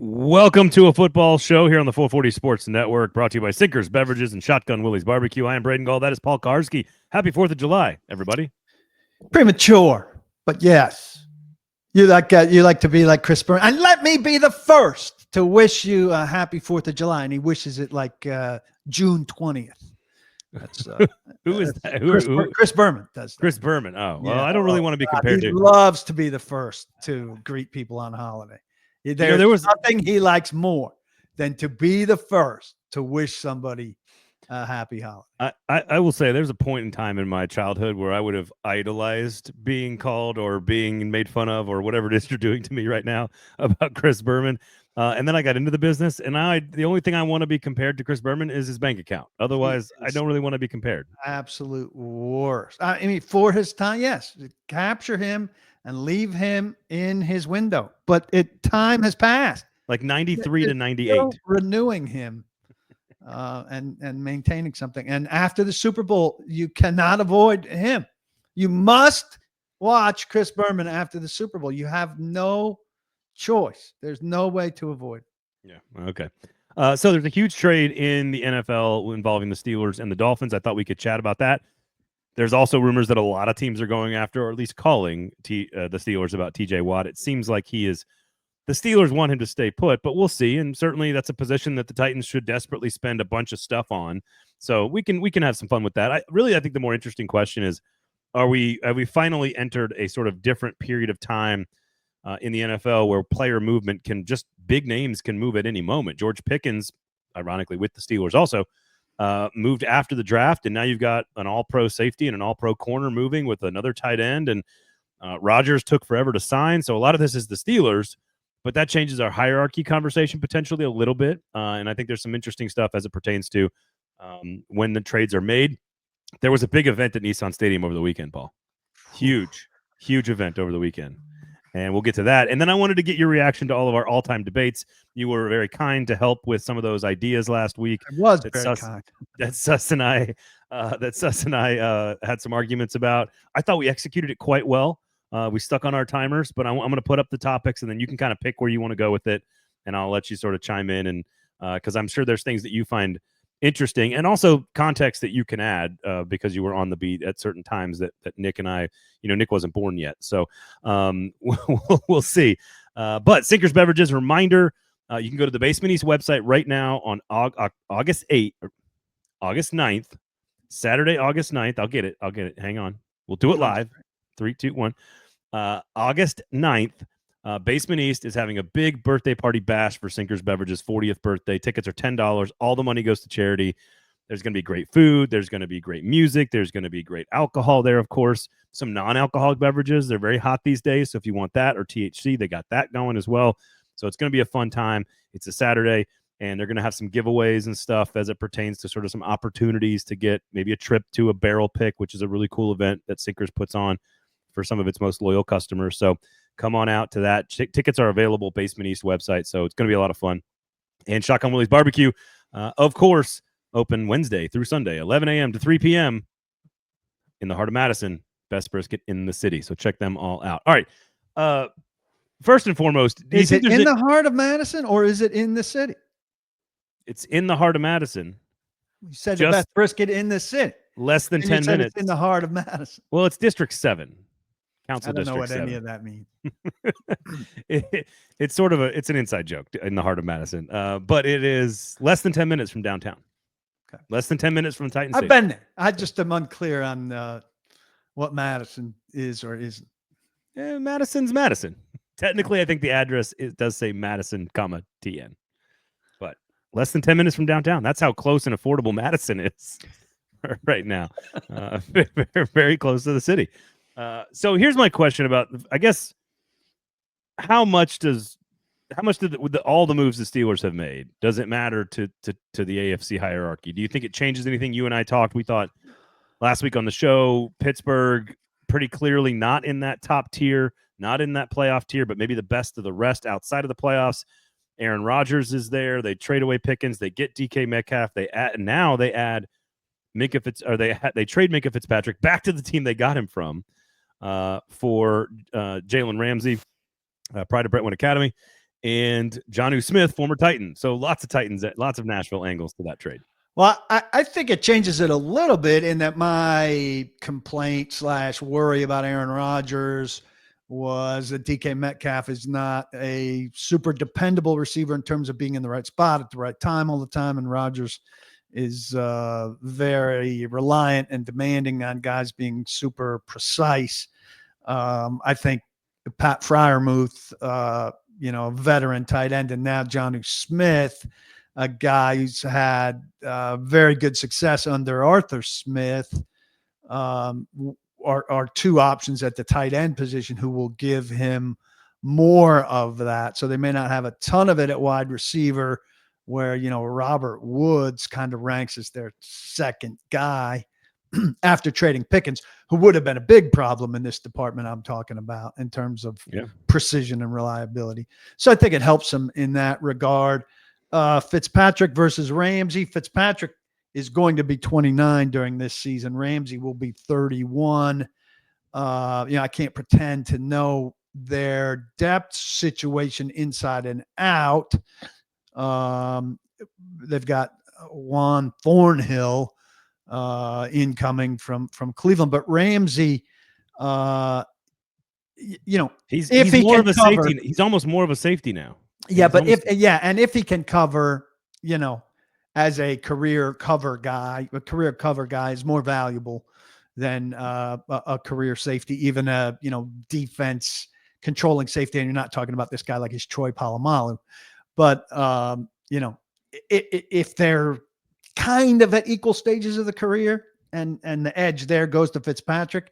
Welcome to a football show here on the 440 Sports Network, brought to you by Sinkers Beverages and Shotgun Willie's Barbecue. I am Braden Gall. That is Paul Karski. Happy 4th of July, everybody. Premature, but yes. You like to be like Chris Berman. And let me be the first to wish you a happy 4th of July. And he wishes it like June 20th. That's Who is that? Chris Berman does that. Chris Berman. Oh, well, Yeah. I don't really want to be compared he to. loves to be the first to greet people on holiday. There was nothing he likes more than to be the first to wish somebody a happy holiday. I will say there's a point in time in my childhood where I would have idolized being called or being made fun of or whatever it is you're doing to me right now about Chris Berman. And then I got into the business, and the only thing I want to be compared to Chris Berman is his bank account. Otherwise, I don't really want to be compared. Absolute worst. I mean, for his time, yes, capture him and leave him in his window. But time has passed. Like 93 to 98. Renewing him and maintaining something. And after the Super Bowl, you cannot avoid him. You must watch Chris Berman after the Super Bowl. You have no choice. There's no way to avoid. Yeah. Okay. So there's a huge trade in the NFL involving the Steelers and the Dolphins. I thought we could chat about that. There's also rumors that a lot of teams are going after, or at least calling the Steelers about TJ Watt. It seems like the Steelers want him to stay put, but we'll see. And certainly that's a position that the Titans should desperately spend a bunch of stuff on. So we can have some fun with that. I think the more interesting question is, have we finally entered a sort of different period of time in the NFL where player movement big names can move at any moment? George Pickens, ironically with the Steelers also, moved after the draft, and now you've got an all-pro safety and an all-pro corner moving with another tight end, and Rodgers took forever to sign. So a lot of this is the Steelers, but that changes our hierarchy conversation potentially a little bit, and I think there's some interesting stuff as it pertains to when the trades are made. There was a big event at Nissan Stadium over the weekend, Paul. Huge event over the weekend. And we'll get to that. And then I wanted to get your reaction to all of our all-time debates. You were very kind to help with some of those ideas last week. I was very kind. That Suss and I had some arguments about. I thought we executed it quite well. We stuck on our timers, but I'm going to put up the topics, and then you can kind of pick where you want to go with it, and I'll let you sort of chime in, and because I'm sure there's things that you find interesting, and also context that you can add because you were on the beat at certain times that Nick and I, Nick wasn't born yet. So we'll see. But Sinkers Beverages, reminder, you can go to the Basement East website right now on August 9th, Saturday, August 9th. I'll get it. Hang on. We'll do it live. 3, 2, 1. August 9th. Basement East is having a big birthday party bash for Sinkers Beverages' 40th birthday. Tickets are $10. All the money goes to charity. There's going to be great food. There's going to be great music. There's going to be great alcohol there, of course. Some non-alcoholic beverages. They're very hot these days, so if you want that or THC, they got that going as well. So it's going to be a fun time. It's a Saturday, and they're going to have some giveaways and stuff as it pertains to sort of some opportunities to get maybe a trip to a barrel pick, which is a really cool event that Sinkers puts on for some of its most loyal customers. So come on out to that. Tickets are available, Basement East website, so it's going to be a lot of fun. And Shotgun Willie's Barbecue, of course, open Wednesday through Sunday, 11 a.m. to 3 p.m. in the heart of Madison. Best brisket in the city, so check them all out. All right. First and foremost, is it in the heart of Madison or is it in the city? It's in the heart of Madison. You said the best brisket in the city. Less than 10 minutes. It's in the heart of Madison. Well, it's District 7. Council I don't know what 7. any of that means. It's sort of it's an inside joke in the heart of Madison, but it is less than 10 minutes from downtown. Okay. Less than 10 minutes from the Titans. I've been there. I just am unclear on what Madison is or isn't. Madison's Madison. Technically, I think the address does say Madison, TN, but less than 10 minutes from downtown. That's how close and affordable Madison is right now. Very, very close to the city. So here's my question about, I guess, how much did all the moves the Steelers have made, does it matter to the AFC hierarchy? Do you think it changes anything? You and I talked, we thought last week on the show, Pittsburgh pretty clearly not in that top tier, not in that playoff tier, but maybe the best of the rest outside of the playoffs. Aaron Rodgers is there. They trade away Pickens. They get DK Metcalf. They add they trade Minkah Fitzpatrick back to the team they got him from for Jalen Ramsey, pride of Brentwood Academy. and Jonnu Smith, former Titan. So lots of Titans, lots of Nashville angles to that trade. Well, I think it changes it a little bit in that my complaint / worry about Aaron Rodgers was that DK Metcalf is not a super dependable receiver in terms of being in the right spot at the right time all the time. And Rodgers is very reliant and demanding on guys being super precise. I think Pat Freiermuth, a veteran tight end, and now Jonnu Smith, a guy who's had very good success under Arthur Smith, are two options at the tight end position who will give him more of that. So they may not have a ton of it at wide receiver, where, Robert Woods kind of ranks as their second guy after trading Pickens, who would have been a big problem in this department I'm talking about in terms of precision and reliability. So I think it helps them in that regard. Fitzpatrick versus Ramsey. Fitzpatrick is going to be 29 during this season. Ramsey will be 31. I can't pretend to know their depth situation inside and out. They've got Juan Thornhill incoming from Cleveland, but Ramsey, he's more of a safety. He's almost more of a safety now. Yeah, but if he can cover, as a career cover guy is more valuable than a career safety, even a defense controlling safety. And you're not talking about this guy like he's Troy Polamalu, but if they're kind of at equal stages of the career, and the edge there goes to Fitzpatrick,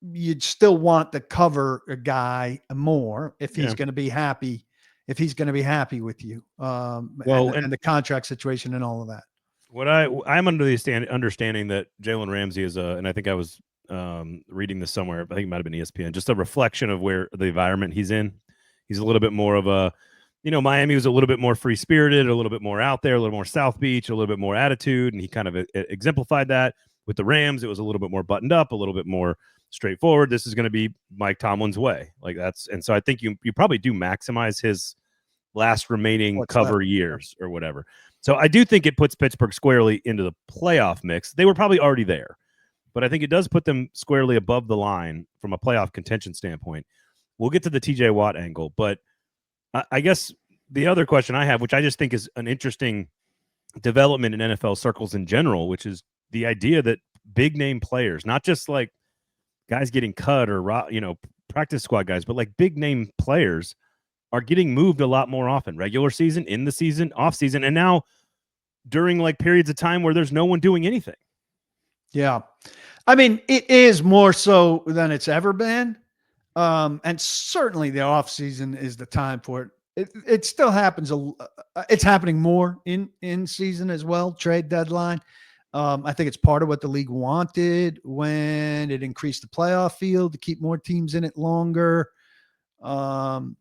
you'd still want to cover a guy more if he's going to be happy. If he's going to be happy with you, and the contract situation and all of that. What I'm under the understanding that Jalen Ramsey is and I think I was reading this somewhere. I think it might have been ESPN. Just a reflection of where the environment he's in. He's a little bit more of a, Miami was a little bit more free spirited, a little bit more out there, a little more South Beach, a little bit more attitude, and he kind of exemplified that. With the Rams, it was a little bit more buttoned up, a little bit more straightforward. This is going to be Mike Tomlin's way. And so I think you probably do maximize his last remaining years or whatever. So I do think it puts Pittsburgh squarely into the playoff mix. They were probably already there, but I think it does put them squarely above the line from a playoff contention standpoint. We'll get to the TJ Watt angle, but I guess the other question I have, which I just think is an interesting development in NFL circles in general, which is the idea that big name players, not just like guys getting cut or, practice squad guys, but like big name players are getting moved a lot more often, regular season, in the season, off season, and now during like periods of time where there's no one doing anything. Yeah. I mean, it is more so than it's ever been. And certainly the off season is the time for it. It still happens. It's happening more in season as well. Trade deadline. I think it's part of what the league wanted when it increased the playoff field to keep more teams in it longer. More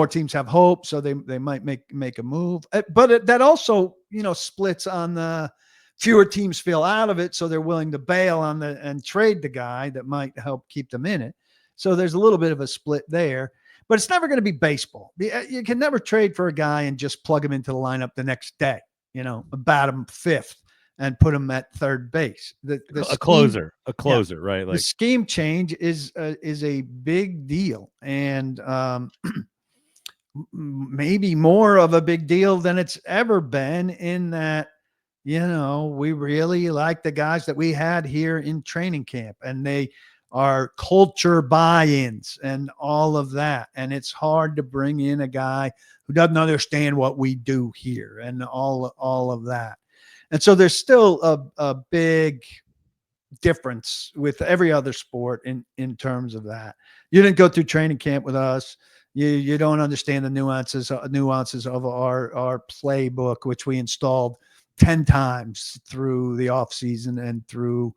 teams have hope, so they might make a move. But that also, splits on the fewer teams feel out of it, so they're willing to bail on and trade the guy that might help keep them in it. So there's a little bit of a split there, but it's never going to be baseball. You can never trade for a guy and just plug him into the lineup the next day, bat him fifth and put him at third base. A closer, right? Like the scheme change is a big deal, and maybe more of a big deal than it's ever been, in that, we really like the guys that we had here in training camp, and they are culture buy-ins and all of that. And it's hard to bring in a guy who doesn't understand what we do here and all of that. And so there's still a big difference with every other sport in terms of that. You didn't go through training camp with us. You don't understand the nuances of our playbook, which we installed 10 times through the off season and through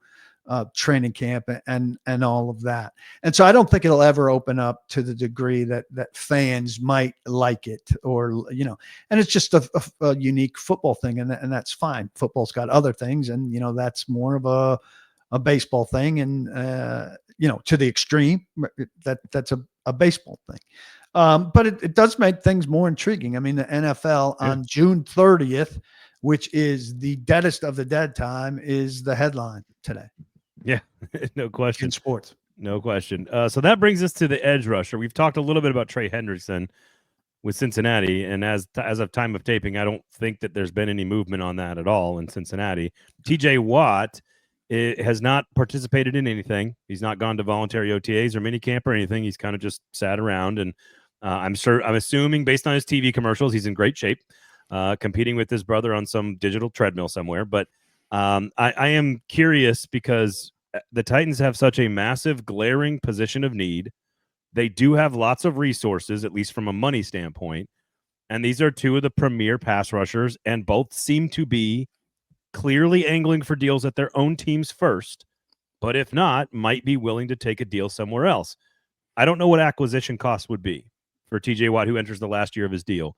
training camp and all of that. And so I don't think it'll ever open up to the degree that fans might like it, or, and it's just a unique football thing, and that's fine. Football's got other things, and, that's more of a baseball thing, and, to the extreme, that's a baseball thing. But it does make things more intriguing. I mean, the NFL on June 30th, which is the deadest of the dead time, is the headline today. Yeah, no question. In sports. No question. So that brings us to the edge rusher. We've talked a little bit about Trey Hendrickson with Cincinnati, and as of time of taping, I don't think that there's been any movement on that at all in Cincinnati. TJ Watt has not participated in anything. He's not gone to voluntary OTAs or minicamp or anything. He's kind of just sat around, and I'm assuming based on his TV commercials, he's in great shape, competing with his brother on some digital treadmill somewhere. But I am curious because the Titans have such a massive, glaring position of need. They do have lots of resources, at least from a money standpoint. And these are two of the premier pass rushers, and both seem to be clearly angling for deals at their own teams first. But if not, might be willing to take a deal somewhere else. I don't know what acquisition cost would be for TJ Watt, who enters the last year of his deal.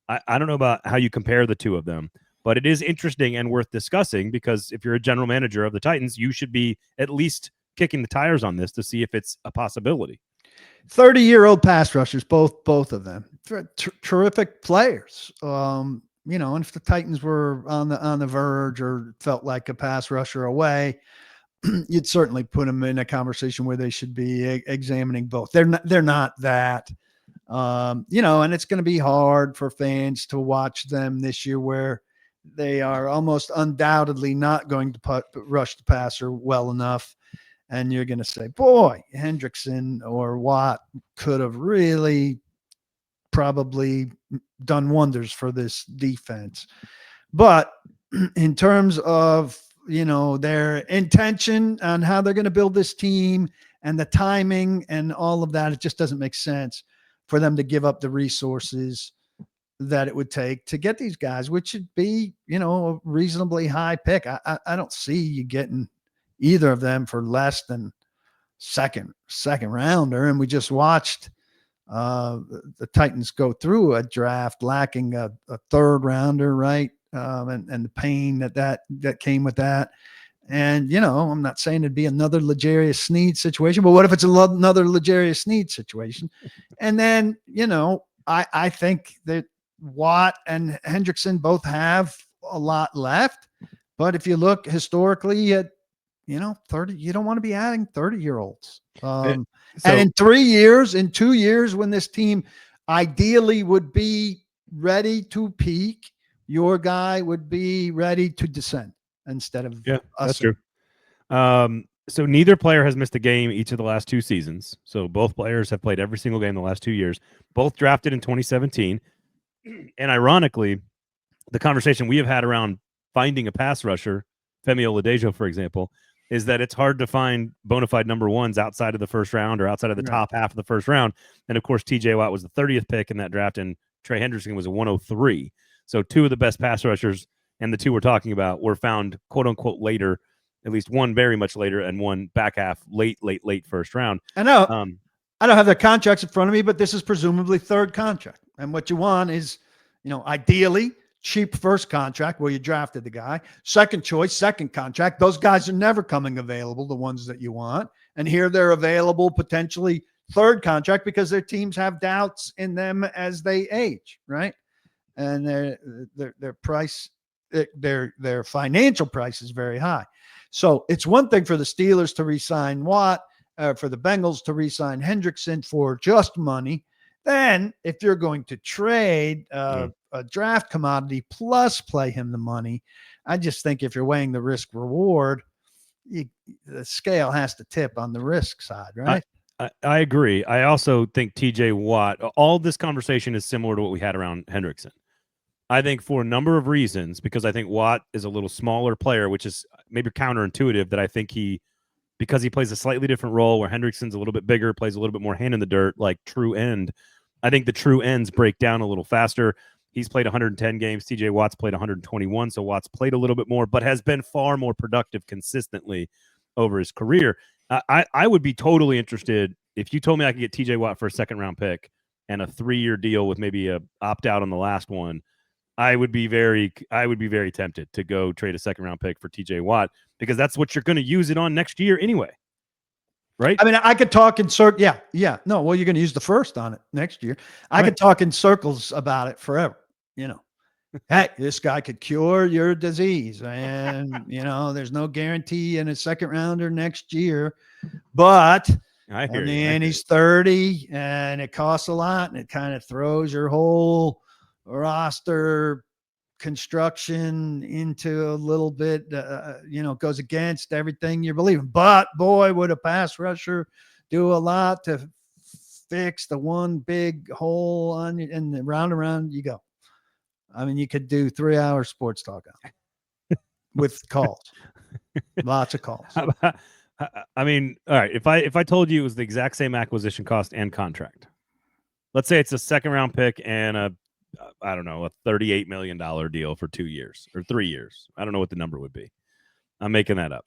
I don't know about how you compare the two of them, but it is interesting and worth discussing because if you're a general manager of the Titans, you should be at least kicking the tires on this to see if it's a possibility. 30-year-old pass rushers, both of them, terrific players. And if the Titans were on the verge or felt like a pass rusher away, you'd certainly put them in a conversation where they should be examining both. They're not that, and it's going to be hard for fans to watch them this year where they are almost undoubtedly not going to rush the passer well enough. And you're going to say, boy, Hendrickson or Watt could have really probably done wonders for this defense. But in terms of, their intention on how they're going to build this team and the timing and all of that, it just doesn't make sense for them to give up the resources that it would take to get these guys, which should be, a reasonably high pick. I don't see you getting either of them for less than second rounder. And we just watched the Titans go through a draft lacking a third rounder, right? And the pain that came with that. And, I'm not saying it'd be another L'Jarius Sneed situation, but what if it's another L'Jarius Sneed situation? And then, I think that Watt and Hendrickson both have a lot left. But if you look historically at, 30, you don't want to be adding 30-year-olds. And in 2 years, when this team ideally would be ready to peak, your guy would be ready to descend instead of us. That's true. So neither player has missed a game each of the last 2 seasons. So both players have played every single game the last 2 years, both drafted in 2017. And ironically, the conversation we have had around finding a pass rusher, Femi Oladejo, for example, is that it's hard to find bona fide number ones outside of the first round or outside of the top half of the first round. And of course, TJ Watt was the 30th pick in that draft, and Trey Hendrickson was a 103. So 2 of the best pass rushers, and the 2 we're talking about, were found quote unquote later, at least one very much later and one back half late first round. I know. I don't have their contracts in front of me, but this is presumably third contract. And what you want is, ideally cheap first contract where you drafted the guy, second choice, second contract. Those guys are never coming available, the ones that you want. And here they're available potentially third contract because their teams have doubts in them as they age, right? And their price, their financial price is very high. So it's one thing for the Steelers to re-sign Watt, for the Bengals to re-sign Hendrickson for just money. Then if you're going to trade a draft commodity plus play him the money, I just think if you're weighing the risk reward, the scale has to tip on the risk side, right? I agree. I also think TJ Watt, all this conversation is similar to what we had around Hendrickson. I think for a number of reasons, because I think Watt is a little smaller player, which is maybe counterintuitive, that I think because he plays a slightly different role where Hendrickson's a little bit bigger, plays a little bit more hand in the dirt, like true end. I think the true ends break down a little faster. He's played 110 games. TJ Watt's played 121. So Watt's played a little bit more, but has been far more productive consistently over his career. I would be totally interested if you told me I could get TJ Watt for a second round pick and a 3-year deal with maybe a opt out on the last one. I would be very tempted to go trade a second round pick for TJ Watt because that's what you're going to use it on next year anyway. right? I mean, I could talk in circles. Yeah. No, well, you're going to use the first on it next year. I could talk in circles about it forever. Hey, this guy could cure your disease, and there's no guarantee in a second rounder next year. But I hear you. he's 30, and it costs a lot, and it kind of throws your whole roster construction into a little bit, goes against everything you're believing. But boy, would a pass rusher do a lot to fix the one big hole on you, and round and round you go. I mean, you could do 3-hour sports talk with calls, lots of calls. I mean, all right. If I told you it was the exact same acquisition cost and contract, let's say it's a second round pick and a $38 million deal for 2 years or 3 years. I don't know what the number would be. I'm making that up,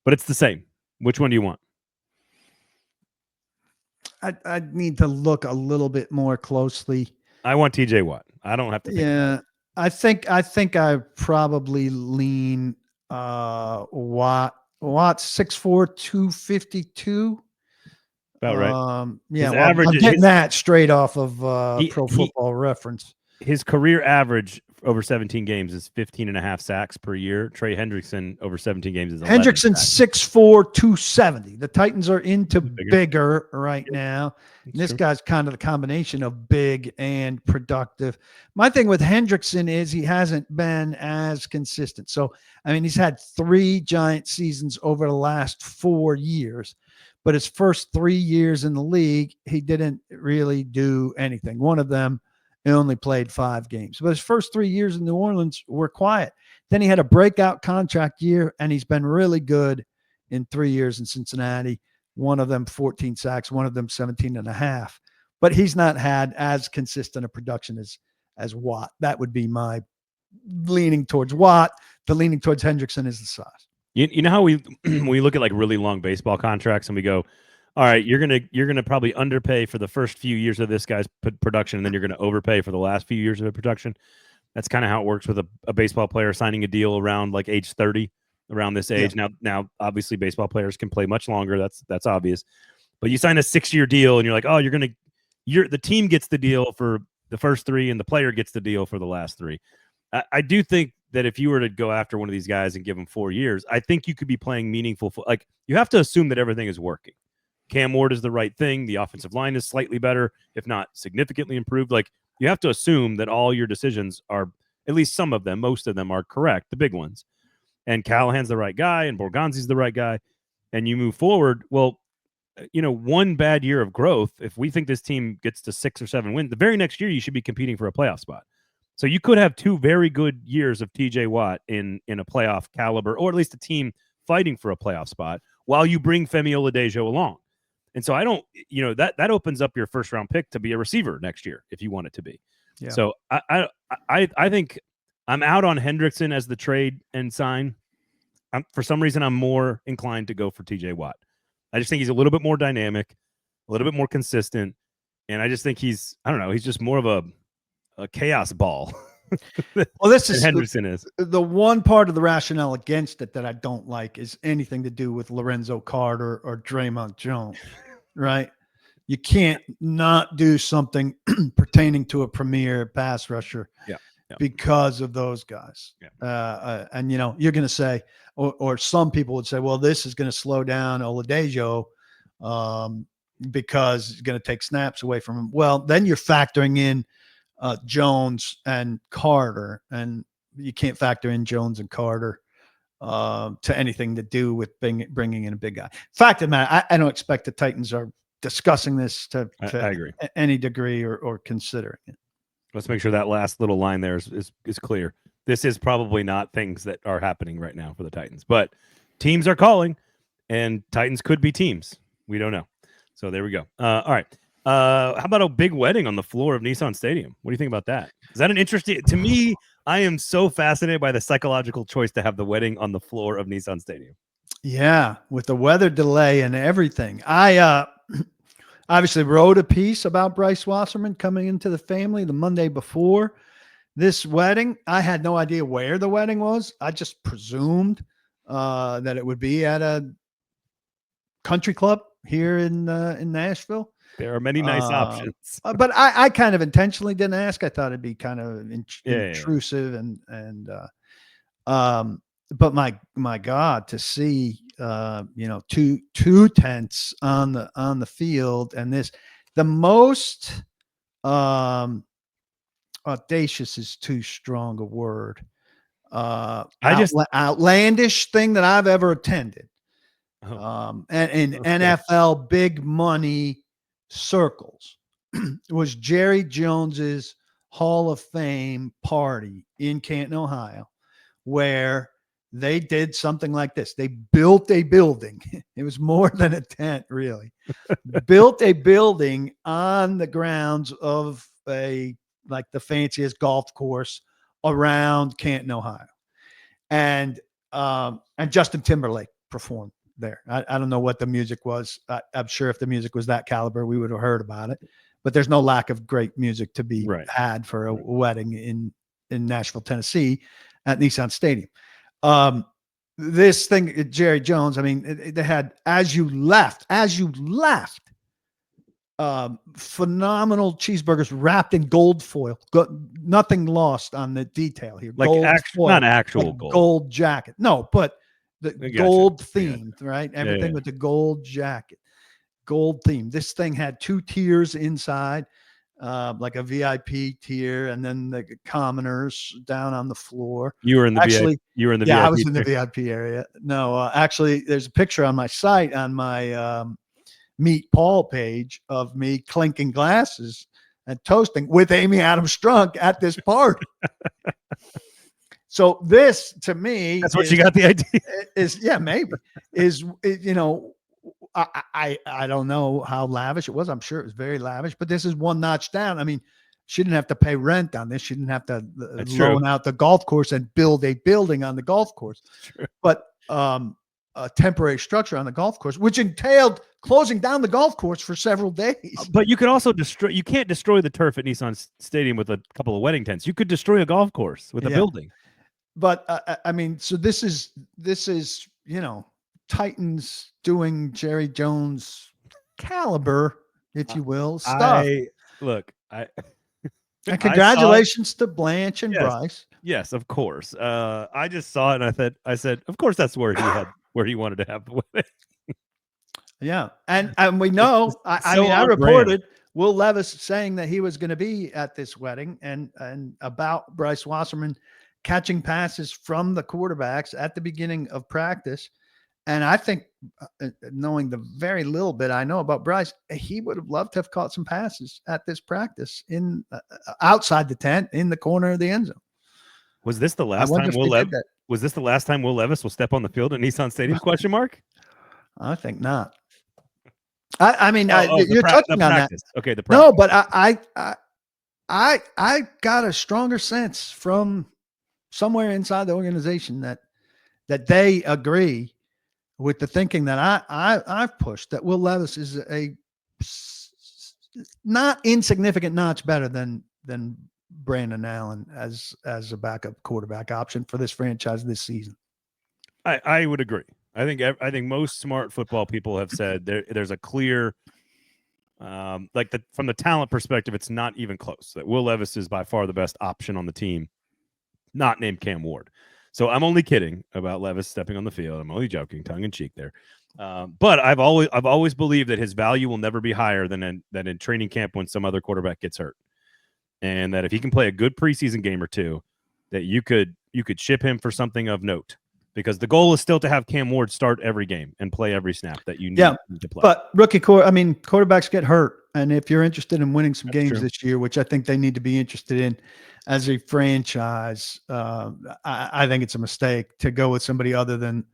but it's the same. Which one do you want? I need to look a little bit more closely. I want TJ Watt. I don't have to think about it. I think I probably lean Watt. Watt's 6'4", 252. About right. Yeah, well, I'm getting that straight off of Pro Football Reference. His career average over 17 games is 15.5 sacks per year. Trey Hendrickson over 17 games is 11 Hendrickson's 6'4", 270. The Titans are into bigger right now. This guy's kind of the combination of big and productive. My thing with Hendrickson is he hasn't been as consistent. So, I mean, he's had 3 giant seasons over the last 4 years. But his first 3 years in the league, he didn't really do anything. One of them, he only played 5 games. But his first 3 years in New Orleans were quiet. Then he had a breakout contract year, and he's been really good in 3 years in Cincinnati. One of them 14 sacks, one of them 17.5. But he's not had as consistent a production as Watt. That would be my leaning towards Watt. The leaning towards Hendrickson is the size. You know how we look at like really long baseball contracts and we go, all right, you're gonna probably underpay for the first few years of this guy's production, and then you're gonna overpay for the last few years of the production. That's kind of how it works with a baseball player signing a deal around like age 30, around this age. Yeah. Now, obviously, baseball players can play much longer. That's obvious. But you sign a 6-year deal, and you're like, oh, the team gets the deal for the first 3, and the player gets the deal for the last 3. I do think that if you were to go after one of these guys and give him 4 years, I think you could be playing meaningful. Like, you have to assume that everything is working. Cam Ward is the right thing. The offensive line is slightly better, if not significantly improved. Like, you have to assume that all your decisions are, at least some of them, most of them are correct, the big ones. And Callahan's the right guy, and Borgonzi's the right guy, and you move forward. Well, one bad year of growth, if we think this team gets to 6 or 7 wins, the very next year you should be competing for a playoff spot. So you could have 2 very good years of TJ Watt in a playoff caliber, or at least a team fighting for a playoff spot, while you bring Femi Oladejo along. And so I don't, that opens up your first round pick to be a receiver next year if you want it to be. Yeah. So I think I'm out on Hendrickson as the trade and sign. For some reason, I'm more inclined to go for TJ Watt. I just think he's a little bit more dynamic, a little bit more consistent, and I just think he's just more of a chaos ball. Well, this is Hendrickson is the one part of the rationale against it that I don't like is anything to do with Lorenzo Carter or Draymond Jones, right? You can't not do something pertaining to a premier pass rusher because of those guys. Yeah. And you're going to say, or some people would say, well, this is going to slow down Oladejo because he's going to take snaps away from him. Well, then you're factoring in Jones and Carter, and you can't factor in Jones and Carter to anything to do with bringing in a big guy. Fact of the matter, I don't expect the Titans are discussing this to I agree. Any degree or considering it. Let's make sure that last little line there is clear. This is probably not things that are happening right now for the Titans, but teams are calling, and Titans could be teams. We don't know. So there we go. All right. How about a big wedding on the floor of Nissan Stadium? What do you think about that? Is that an interesting? To me, I am so fascinated by the psychological choice to have the wedding on the floor of Nissan Stadium. Yeah, with the weather delay and everything. I obviously wrote a piece about Bryce Wasserman coming into the family the Monday before this wedding. I had no idea where the wedding was. I just presumed that it would be at a country club here in Nashville. There are many nice options. But I kind of intentionally didn't ask. I thought it'd be kind of intrusive but my God, to see two tents on the field, and the most audacious is too strong a word. Outlandish thing that I've ever attended. And in NFL big money circles was Jerry Jones's Hall of Fame party in Canton, Ohio, where they did something like this. They built a building. It was more than a tent, really. Built a building on the grounds of the fanciest golf course around Canton, Ohio. And Justin Timberlake performed there. I don't know what the music was. I'm sure if the music was that caliber, we would have heard about it. But there's no lack of great music to be had for a wedding in Nashville, Tennessee at Nissan Stadium. This thing, Jerry Jones, I mean, they had, as you left, phenomenal cheeseburgers wrapped in gold foil. Nothing lost on the detail here. Like not actual gold. Gold jacket. No, but the gold themed, right? Everything with the gold jacket. Gold theme. This thing had 2 tiers inside, like a VIP tier, and then the commoners down on the floor. You were in the VIP. Yeah, I was in the VIP area. No, actually, there's a picture on my site on my Meet Paul page of me clinking glasses and toasting with Amy Adams Strunk at this party. So this, to me, that's what you got the idea maybe I don't know how lavish it was. I'm sure it was very lavish, but this is one notch down. I mean, she didn't have to pay rent on this. She didn't have to loan out the golf course and build a building on the golf course. But a temporary structure on the golf course, which entailed closing down the golf course for several days. But you could also you can't destroy the turf at Nissan Stadium with a couple of wedding tents. You could destroy a golf course with a building. But I mean, so this is Titans doing Jerry Jones caliber, if you will, stuff. And congratulations to Blanche and Bryce. Yes, of course. I just saw it and I said, of course, that's where he wanted to have the wedding. Yeah, and we know. I reported Will Levis saying that he was going to be at this wedding, and about Bryce Wasserman catching passes from the quarterbacks at the beginning of practice. And I think, knowing the very little bit I know about Bryce, he would have loved to have caught some passes at this practice in outside the tent in the corner of the end zone. Was this the last time Was this the last time Will Levis will step on the field at Nissan Stadium? ? I think not. I mean, you're touching on that. Okay, the practice. No, but I got a stronger sense from somewhere inside the organization that they agree with the thinking that I've pushed, that Will Levis is a not insignificant notch better than Brandon Allen as a backup quarterback option for this franchise this season. I would agree. I think most smart football people have said there's a clear, from the talent perspective, it's not even close. That Will Levis is by far the best option on the team, not named Cam Ward. So I'm only kidding about Levis stepping on the field. I'm only joking, tongue in cheek there. But I've always believed that his value will never be higher than in training camp when some other quarterback gets hurt, and that if he can play a good preseason game or two, that you could ship him for something of note. Because the goal is still to have Cam Ward start every game and play every snap that you need to play. But quarterbacks get hurt. And if you're interested in winning some games this year, which I think they need to be interested in as a franchise, I think it's a mistake to go with somebody other than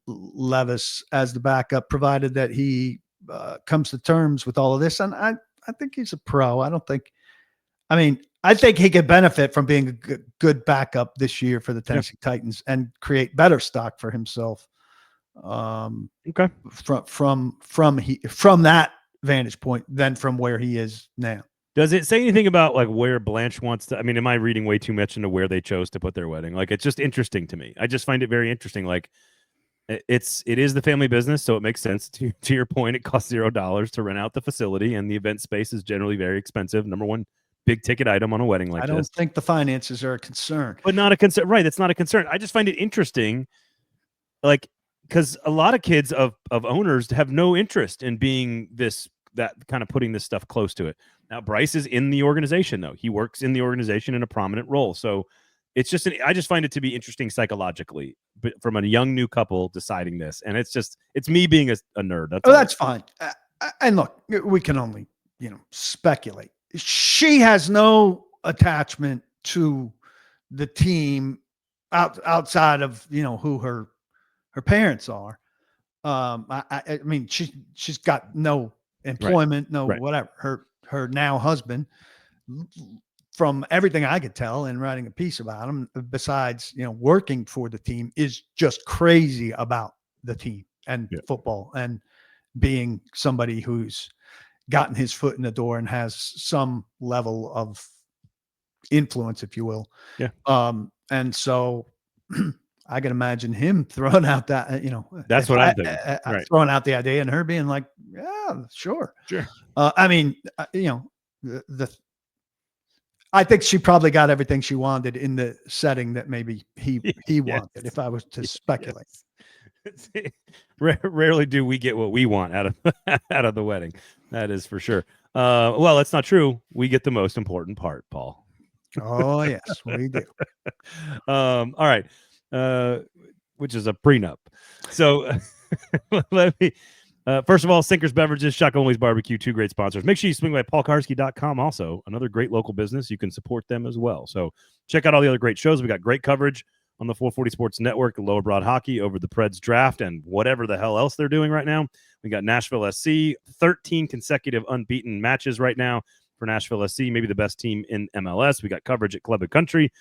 Levis as the backup, provided that he comes to terms with all of this. And I think he's a pro. I think he could benefit from being a good backup this year for the Tennessee Titans and create better stock for himself. From that vantage point than from where he is now. Does it say anything about where Blanche wants to? I mean, am I reading way too much into where they chose to put their wedding? It's just interesting to me. I just find it very interesting. It is the family business, so it makes sense. To your point, it costs $0 to rent out the facility, and the event space is generally very expensive. Number one big ticket item on a wedding like I this. don't think the finances are a concern. But not a concern. Right, that's not a concern. I just find it interesting, like, because a lot of kids of owners have no interest in being that kind of putting this stuff close to it. Now, Bryce is in the organization, though. He works in the organization in a prominent role. So it's just I just find it to be interesting psychologically, but from a young new couple deciding this. And it's me being a nerd. That's fine. And look, we can only, speculate. She has no attachment to the team outside of, who her parents are. I mean, she's got no employment, whatever. Her now husband, from everything I could tell in writing a piece about him, besides, working for the team, is just crazy about the team and football and being somebody who's gotten his foot in the door and has some level of influence, if you will. Yeah. And so I can imagine him throwing out that, that's what I'm thinking. Throwing out the idea and her being like, yeah, sure. I mean, I think she probably got everything she wanted in the setting that maybe he wanted, if I was to speculate. Rarely do we get what we want out of the wedding. That is for sure. Well, that's not true. We get the most important part, Paul. Oh, yes, we do. All right. Which is a prenup. So let me, first of all, Sinkers Beverages, Shotgun Willie's Barbecue, two great sponsors. Make sure you swing by paulkarski.com also, another great local business. You can support them as well. So check out all the other great shows. We got great coverage on the 440 Sports Network, the Lower Broad Hockey over the Preds draft and whatever the hell else they're doing right now. We got Nashville SC, 13 consecutive unbeaten matches right now for Nashville SC, maybe the best team in MLS. We got coverage at Club and Country.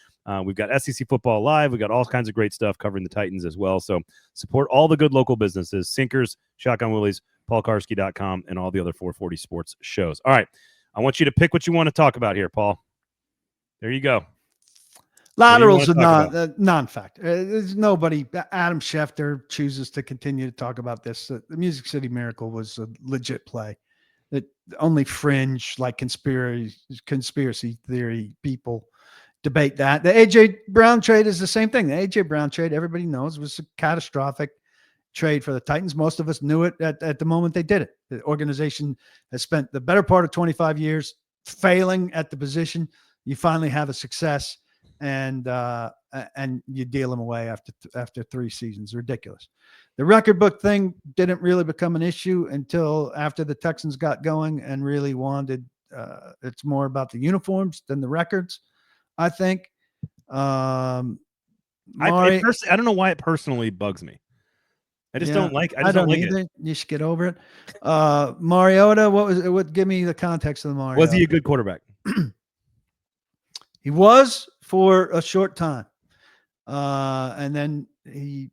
We've got SEC Football Live. We got all kinds of great stuff covering the Titans as well. So support all the good local businesses, Sinkers, Shotgun Willie's, paulkarski.com, and all the other 440 Sports shows. All right. I want you to pick what you want to talk about here, Paul. There you go. Laterals are non-fact. There's nobody. Adam Schefter chooses to continue to talk about this. The Music City Miracle was a legit play. That only fringe, like conspiracy theory people debate that. The A.J. Brown trade is the same thing. The A.J. Brown trade, everybody knows, was a catastrophic trade for the Titans. Most of us knew it at the moment they did it. The organization has spent the better part of 25 years failing at the position. You finally have a success, and you deal them away after 3 seasons. Ridiculous. The record book thing didn't really become an issue until after the Texans got going and really wanted. It's more about the uniforms than the records, I think. I don't know why it personally bugs me. I just don't like. I don't like either. It. You should get over it. Mariota, what? Give me the context of the Mariota. Was he a good quarterback? He was for a short time, and then he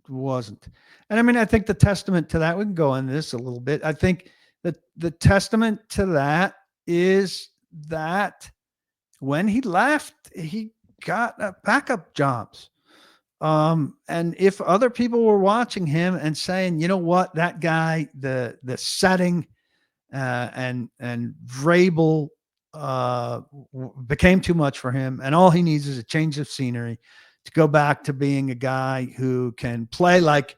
wasn't. And I mean, I think the testament to that, we can go into this a little bit. I think that the testament to that is that when he left, he got backup jobs. And if other people were watching him and saying, you know what, that guy, the setting, and Vrabel became too much for him, and all he needs is a change of scenery to go back to being a guy who can play like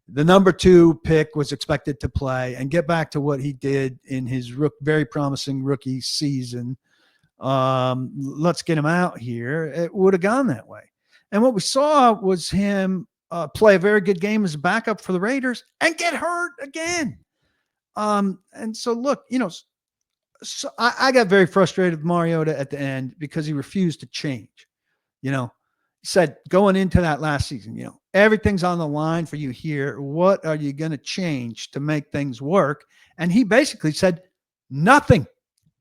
the number 2 pick was expected to play and get back to what he did in his very promising rookie season. Let's get him out here. It would have gone that way. And what we saw was him play a very good game as a backup for the Raiders and get hurt again. And so look, so I got very frustrated with Mariota at the end because he refused to change. He said going into that last season, everything's on the line for you here. What are you going to change to make things work? And he basically said, nothing.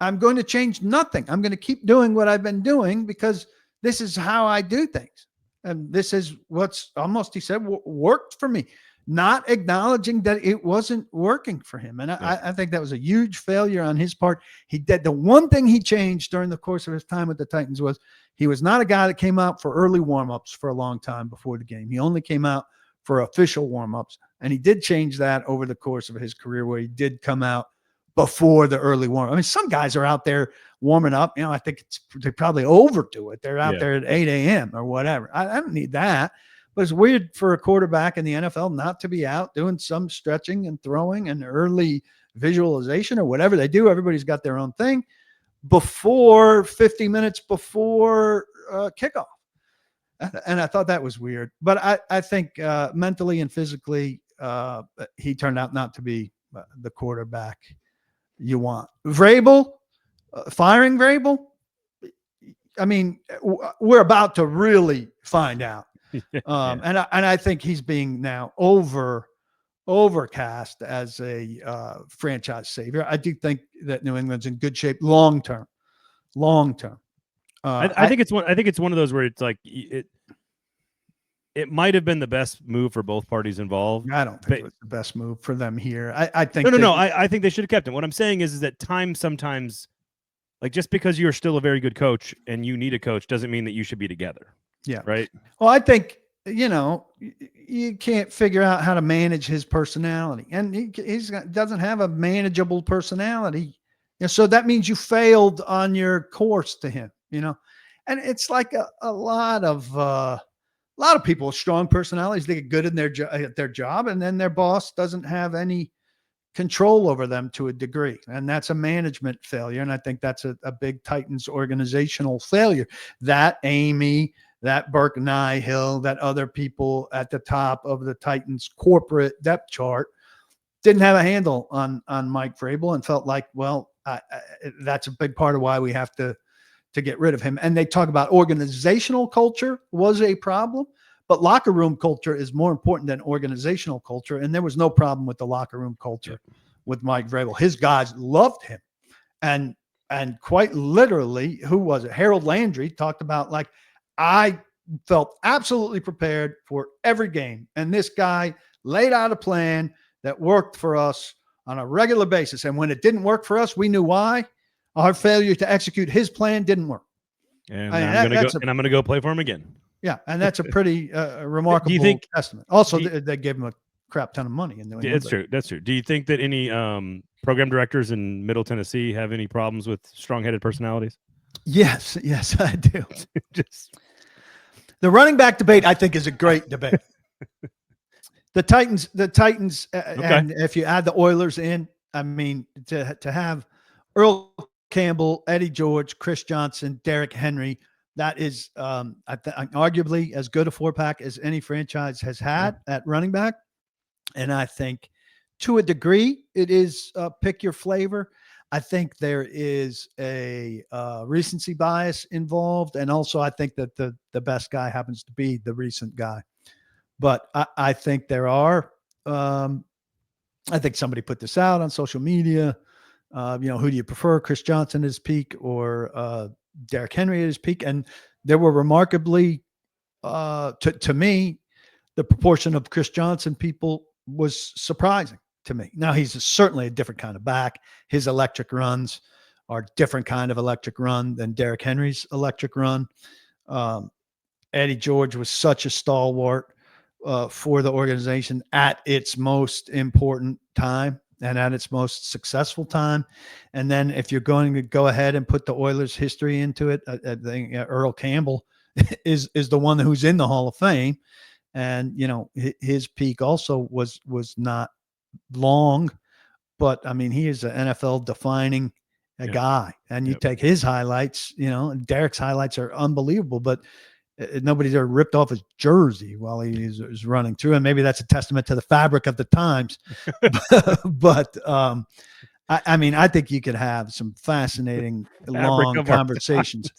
I'm going to change nothing. I'm going to keep doing what I've been doing because this is how I do things. And this is what's almost, he said, worked for me, not acknowledging that it wasn't working for him. And I think that was a huge failure on his part. He did the one thing he changed during the course of his time with the Titans was he was not a guy that came out for early warmups for a long time before the game. He only came out for official warmups. And he did change that over the course of his career, where he did come out before the early warm. I mean, some guys are out there warming up. I think they probably overdo it. They're out there at 8 a.m. or whatever. I don't need that. But it's weird for a quarterback in the NFL not to be out doing some stretching and throwing and early visualization or whatever they do. Everybody's got their own thing before 50 minutes before kickoff. And I thought that was weird. But I think mentally and physically, he turned out not to be the quarterback you want. Vrabel, firing Vrabel, I mean, we're about to really find out. And I think he's being now overcast as a franchise savior. I do think that New England's in good shape long term. I think it's one of those where it's like it might have been the best move for both parties involved. I don't think it was the best move for them here. I think I think they should have kept him. What I'm saying is that time sometimes, like, just because you're still a very good coach and you need a coach doesn't mean that you should be together. Yeah. Right. Well, I think, you can't figure out how to manage his personality, and he doesn't have a manageable personality. So that means you failed on your course to him, and it's like a lot of people with strong personalities. They get good in at their job, and then their boss doesn't have any control over them to a degree. And that's a management failure. And I think that's a big Titans organizational failure. That Amy, that Burke Nihill, that other people at the top of the Titans corporate depth chart didn't have a handle on Mike Vrabel, and felt like, well, that's a big part of why we have to get rid of him. And they talk about organizational culture was a problem, but locker room culture is more important than organizational culture. And there was no problem with the locker room culture with Mike Vrabel. His guys loved him. And quite literally, who was it? Harold Landry talked about, like, I felt absolutely prepared for every game. And this guy laid out a plan that worked for us on a regular basis. And when it didn't work for us, we knew why. Our failure to execute his plan didn't work. And I'm going to go play for him again. Yeah, and that's a pretty remarkable testament. Also, they gave him a crap ton of money in New England. That's true. Do you think that any program directors in Middle Tennessee have any problems with strong-headed personalities? Yes, I do. The running back debate, I think, is a great debate. The Titans, and if you add the Oilers in, I mean, to have Earl Campbell, Eddie George, Chris Johnson, Derrick Henry, that is arguably as good a four-pack as any franchise has had at running back. And I think to a degree it is pick your flavor. I think there is a recency bias involved. And also I think that the best guy happens to be the recent guy. But I think there are I think somebody put this out on social media. Who do you prefer, Chris Johnson at his peak or Derrick Henry at his peak? And there were remarkably, to me, the proportion of Chris Johnson people was surprising to me. Now, he's certainly a different kind of back. His electric runs are a different kind of electric run than Derrick Henry's electric run. Eddie George was such a stalwart for the organization at its most important time and at its most successful time. And then if you're going to go ahead and put the Oilers history into it, I think Earl Campbell is the one who's in the Hall of Fame. And, his peak also was not long, but I mean, he is an NFL defining guy. And you take his highlights, and Derrick's highlights are unbelievable, but nobody's ever ripped off his jersey while he is running through. And maybe that's a testament to the fabric of the times. But I mean, I think you could have some fascinating long conversations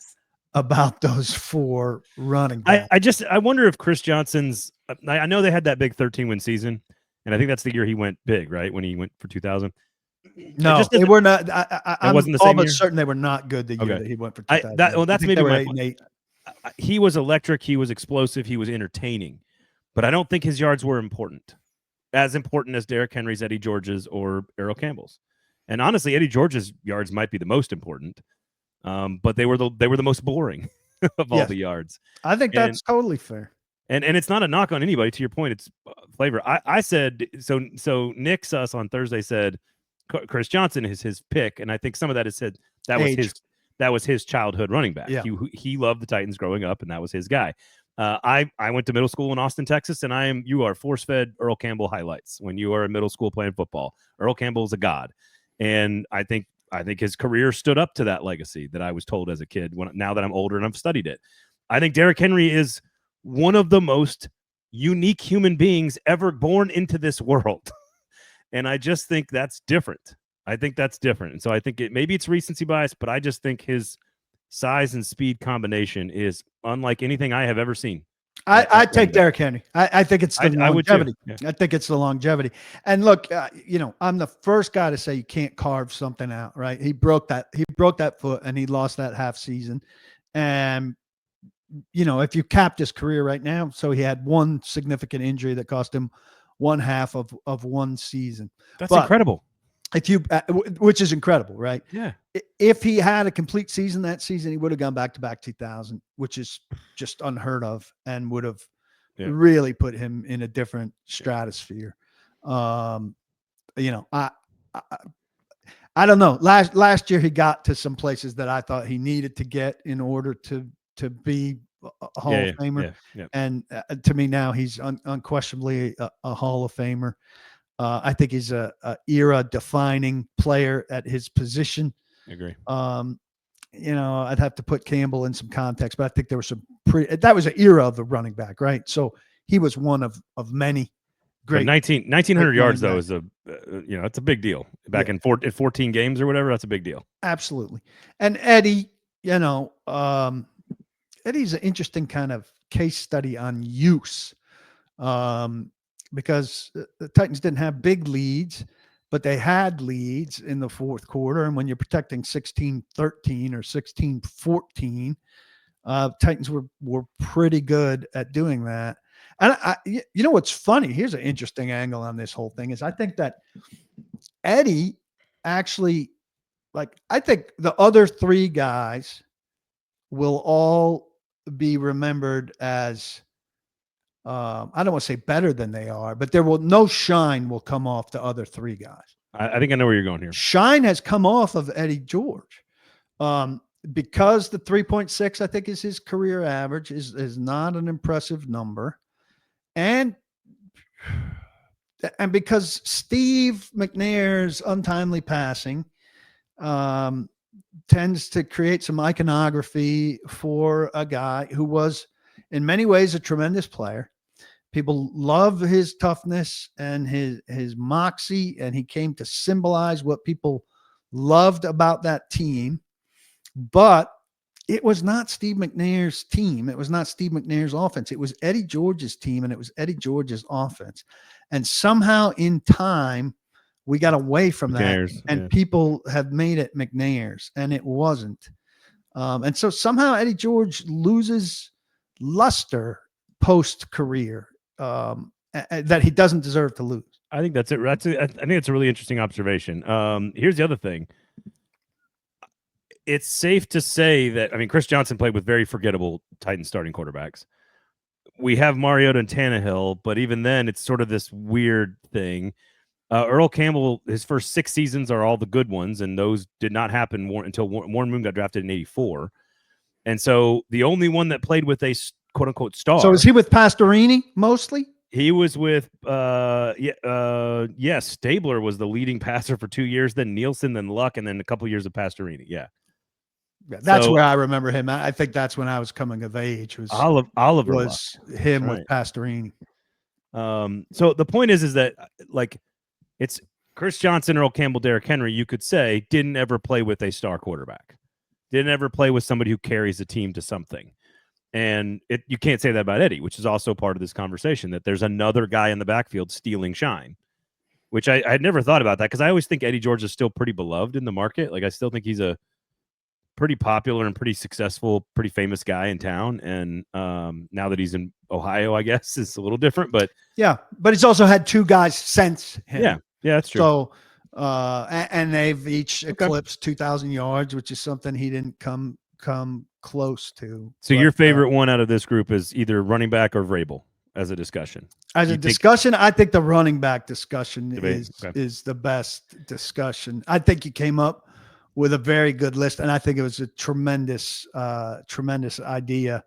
about those four running backs. I wonder if Chris Johnson's, I know they had that big 13-win season, and I think that's the year he went big, right? When he went for 2000. No, they were not. I wasn't the same year? certain they were not good the year that he went for 2000. That's maybe my point. He was electric. He was explosive. He was entertaining, but I don't think his yards were as important as Derrick Henry's, Eddie George's, or Earl Campbell's. And honestly, Eddie George's yards might be the most important, but they were the most boring of all the yards. I think that's totally fair. And it's not a knock on anybody. To your point, it's flavor. I said so. Nick Suss on Thursday said Chris Johnson is his pick, and I think some of that is said that was his childhood running back. Yeah. He loved the Titans growing up, and that was his guy. I went to middle school in Austin, Texas, and you are force-fed Earl Campbell highlights when you are in middle school playing football. Earl Campbell is a god, and I think his career stood up to that legacy that I was told as a kid. Now that I'm older and I've studied it, I think Derrick Henry is one of the most unique human beings ever born into this world. And I just think that's different. I think that's different. And so I think maybe it's recency bias, but I just think his size and speed combination is unlike anything I have ever seen. I take Derrick Henry. I think it's the longevity. I think it's the longevity. And look, I'm the first guy to say you can't carve something out, right? He broke that foot and he lost that half season. And if you capped his career right now, so he had one significant injury that cost him one half of one season. That's incredible. Which is incredible, right? Yeah. If he had a complete season that season, he would have gone back-to-back 2,000, which is just unheard of and would have really put him in a different stratosphere. I don't know. Last year he got to some places that I thought he needed to get in order to be a Hall of Famer. Yeah. And to me now he's unquestionably a Hall of Famer. I think he's a era-defining player at his position. I agree. I'd have to put Campbell in some context, but I think there was that was an era of the running back, right? So he was one of many great. 1,900 yards though is it's a big deal. Back in 14 games or whatever, that's a big deal. Absolutely. And Eddie, Eddie's an interesting kind of case study on use. Because the Titans didn't have big leads, but they had leads in the fourth quarter. And when you're protecting 16-13 or 16-14, Titans were pretty good at doing that. And what's funny? Here's an interesting angle on this whole thing is I think that Eddie actually, I think the other three guys will all be remembered as, I don't want to say better than they are, but no shine will come off the other three guys. I think I know where you're going here. Shine has come off of Eddie George. Because the 3.6, I think, is his career average, is not an impressive number. And because Steve McNair's untimely passing tends to create some iconography for a guy who was in many ways a tremendous player. People love his toughness and his moxie, and he came to symbolize what people loved about that team. But it was not Steve McNair's team. It was not Steve McNair's offense. It was Eddie George's team, and it was Eddie George's offense. And somehow in time, we got away from that, and people have made it McNair's, and it wasn't. And so somehow Eddie George loses luster post-career that he doesn't deserve to lose. I think that's it. I think it's a really interesting observation. Here's the other thing. It's safe to say that, Chris Johnson played with very forgettable Titans starting quarterbacks. We have Mariota and Tannehill, but even then, it's sort of this weird thing. Earl Campbell, his first 6 seasons are all the good ones, and those did not happen until Warren Moon got drafted in '84. And so the only one that played with a quote-unquote star. So is he with Pastorini mostly? He was with, Stabler was the leading passer for 2 years, then Nielsen, then Luck, and then a couple years of Pastorini. Yeah. That's where I remember him. I think that's when I was coming of age. Oliver was Luck. Him with Pastorini. So the point is that it's Chris Johnson, Earl Campbell, Derrick Henry, you could say, didn't ever play with a star quarterback. Didn't ever play with somebody who carries a team to something. And you can't say that about Eddie, which is also part of this conversation, that there's another guy in the backfield stealing shine, which I had never thought about that, because I always think Eddie George is still pretty beloved in the market. I still think he's a pretty popular and pretty successful, pretty famous guy in town. And now that he's in Ohio, I guess it's a little different, but but he's also had 2 guys since him. Yeah, that's true. So, and they've each eclipsed 2,000 yards, which is something he didn't come close to. So your favorite one out of this group is either running back or Vrabel as a discussion. As a discussion, I think the running back discussion is the best discussion. I think you came up with a very good list, and I think it was a tremendous idea.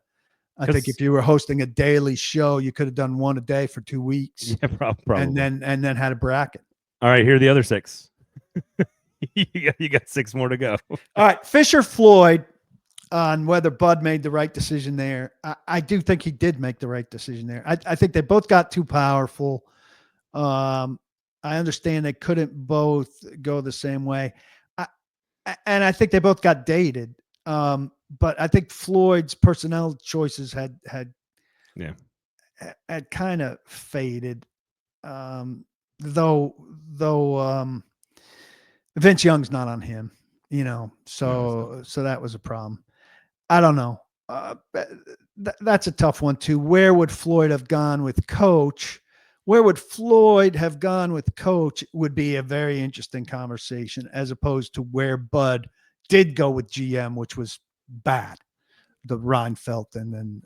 I think if you were hosting a daily show, you could have done one a day for 2 weeks. Yeah, probably. And then had a bracket. All right, here are the other 6. you got 6 more to go. All right, Fisher-Floyd on whether Bud made the right decision there. I do think he did make the right decision there. I think they both got too powerful. I understand they couldn't both go the same way. And I think they both got dated. But I think Floyd's personnel choices had kind of faded. Though Vince Young's not on him, so that was a problem. I don't know. That's a tough one too. Where would Floyd have gone with coach? Where would Floyd have gone with coach would be a very interesting conversation, as opposed to where Bud did go with GM, which was bad. The Reinfeldt and then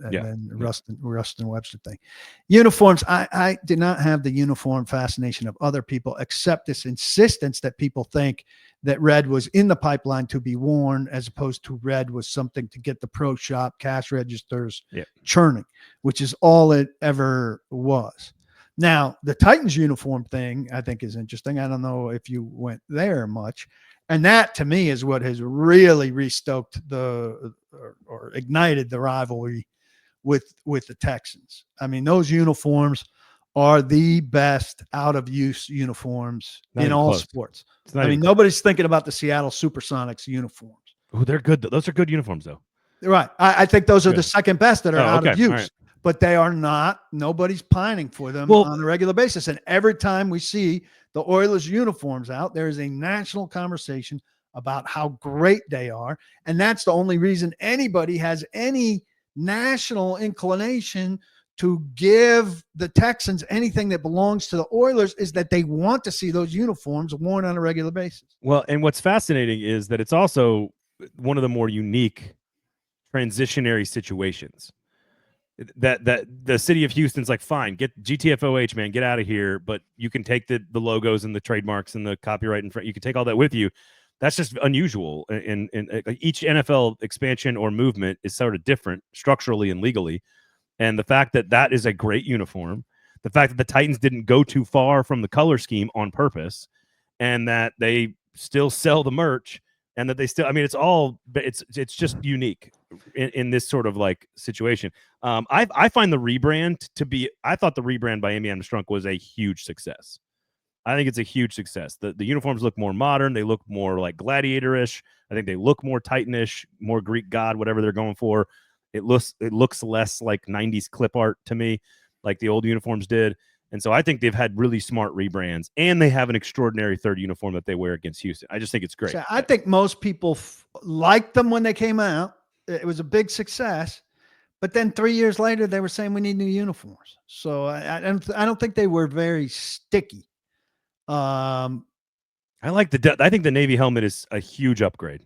Rustin Webster thing. Uniforms. I did not have the uniform fascination of other people, except this insistence that people think that red was in the pipeline to be worn, as opposed to red was something to get the pro shop cash registers churning, which is all it ever was. Now, the Titans uniform thing, I think, is interesting. I don't know if you went there much. And that, to me, is what has really restoked or ignited the rivalry with the Texans. I mean, those uniforms are the best out-of-use uniforms in all sports. I mean, nobody's thinking about the Seattle Supersonics uniforms. Oh, they're good. Those are good uniforms, though. Right. I think those are the second best that are out of use. Right. But they are not. Nobody's pining for them on a regular basis. And every time we see the Oilers uniforms out, there is a national conversation about how great they are. And that's the only reason anybody has any national inclination to give the Texans anything that belongs to the Oilers, is that they want to see those uniforms worn on a regular basis. Well, and what's fascinating is that it's also one of the more unique transitionary situations. That the city of Houston's like, fine, get GTFOH, man, get out of here, but you can take the logos and the trademarks and the copyright in front. You can take all that with you. That's just unusual. And each NFL expansion or movement is sort of different structurally and legally. And the fact that is a great uniform, the fact that the Titans didn't go too far from the color scheme on purpose, and that they still sell the merch, and that they still, I mean, it's just unique in this sort of like situation. I find the rebrand I thought the rebrand by Amy Armstrong was a huge success. I think it's a huge success. The uniforms look more modern. They look more like gladiator-ish. I think they look more Titan-ish, more Greek god, whatever they're going for. It looks less like 90s clip art to me, like the old uniforms did. And so I think they've had really smart rebrands, and they have an extraordinary third uniform that they wear against Houston. I just think it's great. So I think most people liked them when they came out. It was a big success. But then 3 years later, they were saying we need new uniforms. So I don't think they were very sticky. I think the Navy helmet is a huge upgrade.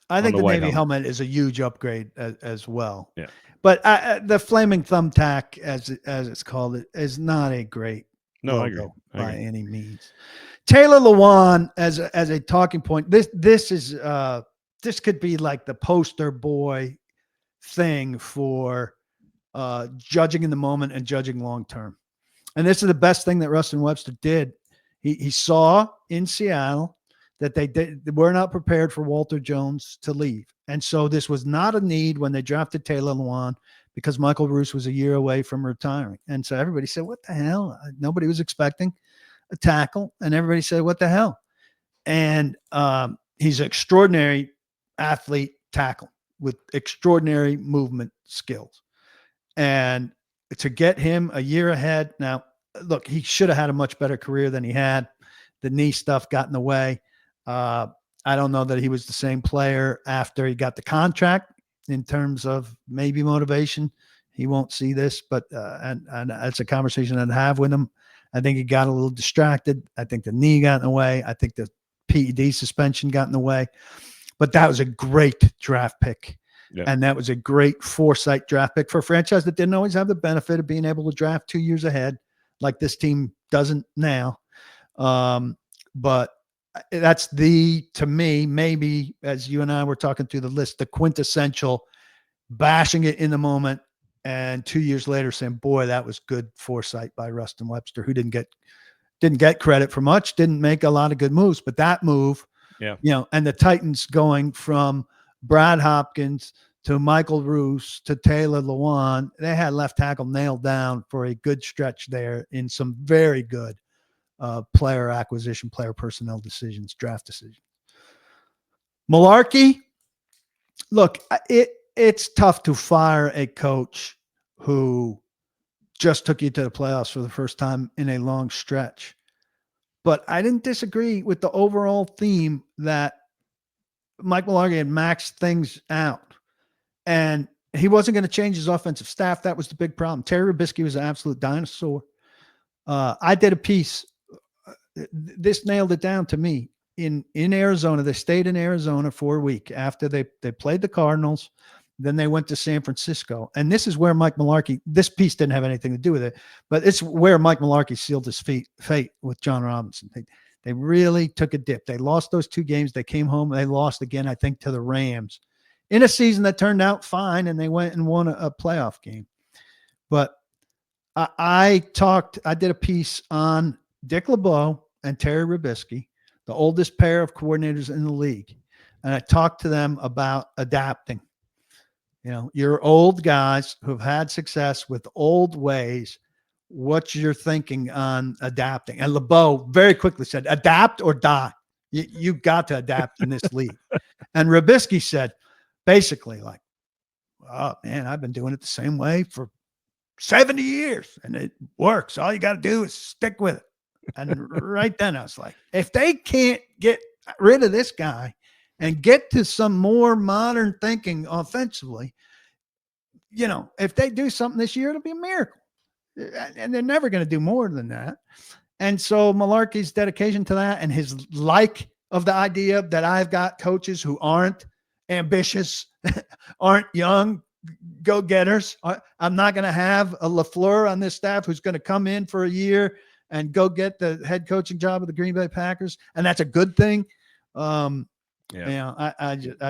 I think the Navy helmet is a huge upgrade as well. Yeah. But the flaming thumbtack, as it's called, is not a great logo by any means. Taylor Lewan as a talking point. This could be like the poster boy thing for judging in the moment and judging long term. And this is the best thing that Rustin Webster did. He saw in Seattle that they were not prepared for Walter Jones to leave. And so this was not a need when they drafted Taylor Lewan, because Michael Bruce was a year away from retiring. And so everybody said, what the hell? Nobody was expecting a tackle. And everybody said, what the hell? And he's an extraordinary athlete tackle with extraordinary movement skills. And to get him a year ahead. Now, look, he should have had a much better career than he had. The knee stuff got in the way. I don't know that he was the same player after he got the contract in terms of maybe motivation. He won't see this, but and that's a conversation I'd have with him. I think he got a little distracted. I think the knee got in the way. I think the PED suspension got in the way. But that was a great draft pick. Yeah. And that was a great foresight draft pick for a franchise that didn't always have the benefit of being able to draft 2 years ahead, like this team doesn't now. But that's to me, maybe as you and I were talking through the list, the quintessential bashing it in the moment. And 2 years later saying, boy, that was good foresight by Rustin Webster, who didn't get credit for much, didn't make a lot of good moves, but that move, and the Titans going from Brad Hopkins to Michael Roos to Taylor Lewan, they had left tackle nailed down for a good stretch there in some very good player acquisition, player personnel decisions, draft decisions. Mularkey, look, it's tough to fire a coach who just took you to the playoffs for the first time in a long stretch. But I didn't disagree with the overall theme that Mike Mularkey had maxed things out. And he wasn't going to change his offensive staff. That was the big problem. Terry Robisky was an absolute dinosaur. I did a piece. This nailed it down to me. In Arizona, they stayed in Arizona for a week after they played the Cardinals. Then they went to San Francisco. And this is where Mike Mularkey, this piece didn't have anything to do with it, but it's where Mike Mularkey sealed his fate with John Robinson. They really took a dip. They lost those 2 games. They came home. They lost again, I think, to the Rams in a season that turned out fine, and they went and won a playoff game. But I did a piece on Dick LeBeau and Terry Robisky, the oldest pair of coordinators in the league. And I talked to them about adapting. You're old guys who've had success with old ways. What's your thinking on adapting? And LeBeau very quickly said, adapt or die. You got to adapt in this league. And Robisky said, basically like, oh man, I've been doing it the same way for 70 years and it works. All you got to do is stick with it. And right then I was like, if they can't get rid of this guy and get to some more modern thinking offensively, if they do something this year, it'll be a miracle. And they're never going to do more than that. And so Mularkey's dedication to that and his like of the idea that I've got coaches who aren't ambitious, aren't young go-getters. I'm not going to have a LaFleur on this staff who's going to come in for a year and go get the head coaching job of the Green Bay Packers. And that's a good thing. I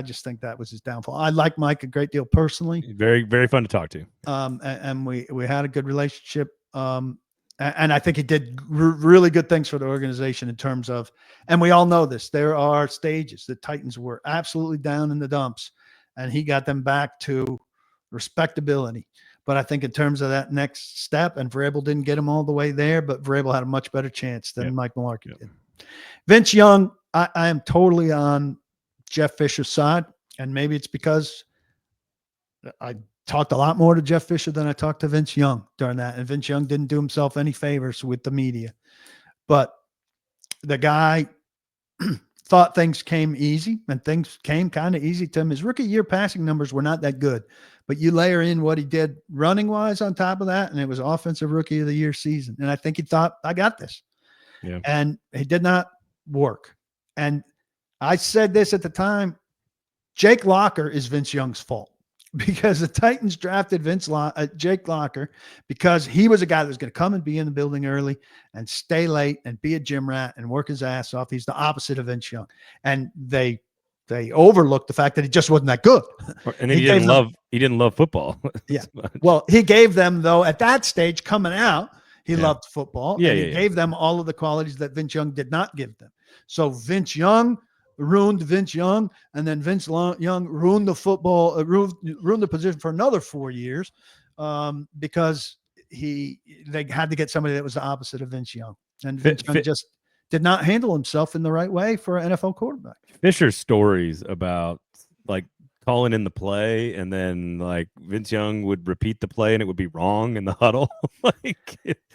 just think that was his downfall. I like Mike a great deal personally. Very, very fun to talk to. And we had a good relationship. And I think he did really good things for the organization in terms of, and we all know this, there are stages. The Titans were absolutely down in the dumps and he got them back to respectability. But I think in terms of that next step, and Vrabel didn't get him all the way there, but Vrabel had a much better chance than Mike Mularkey did. Vince Young, I am totally on Jeff Fisher's side, and maybe it's because I talked a lot more to Jeff Fisher than I talked to Vince Young during that, and Vince Young didn't do himself any favors with the media. But the guy thought things came easy, and things came kind of easy to him. His rookie year passing numbers were not that good, but you layer in what he did running-wise on top of that, and it was offensive rookie of the year season. And I think he thought, I got this. Yeah. And he did not work. And I said this at the time, Jake Locker is Vince Young's fault because the Titans drafted Jake Locker because he was a guy that was going to come and be in the building early and stay late and be a gym rat and work his ass off. He's the opposite of Vince Young. And they overlooked the fact that he just wasn't that good. And he didn't love football. Yeah. Well, he gave them, though, at that stage coming out, he loved football. Yeah, and he gave them all of the qualities that Vince Young did not give them. So Vince Young ruined Vince Young, and then Vince Young ruined the football, ruined the position for another 4 years because they had to get somebody that was the opposite of Vince Young. And Vince Young just did not handle himself in the right way for an NFL quarterback. Fisher's stories about like calling in the play and then like Vince Young would repeat the play and it would be wrong in the huddle.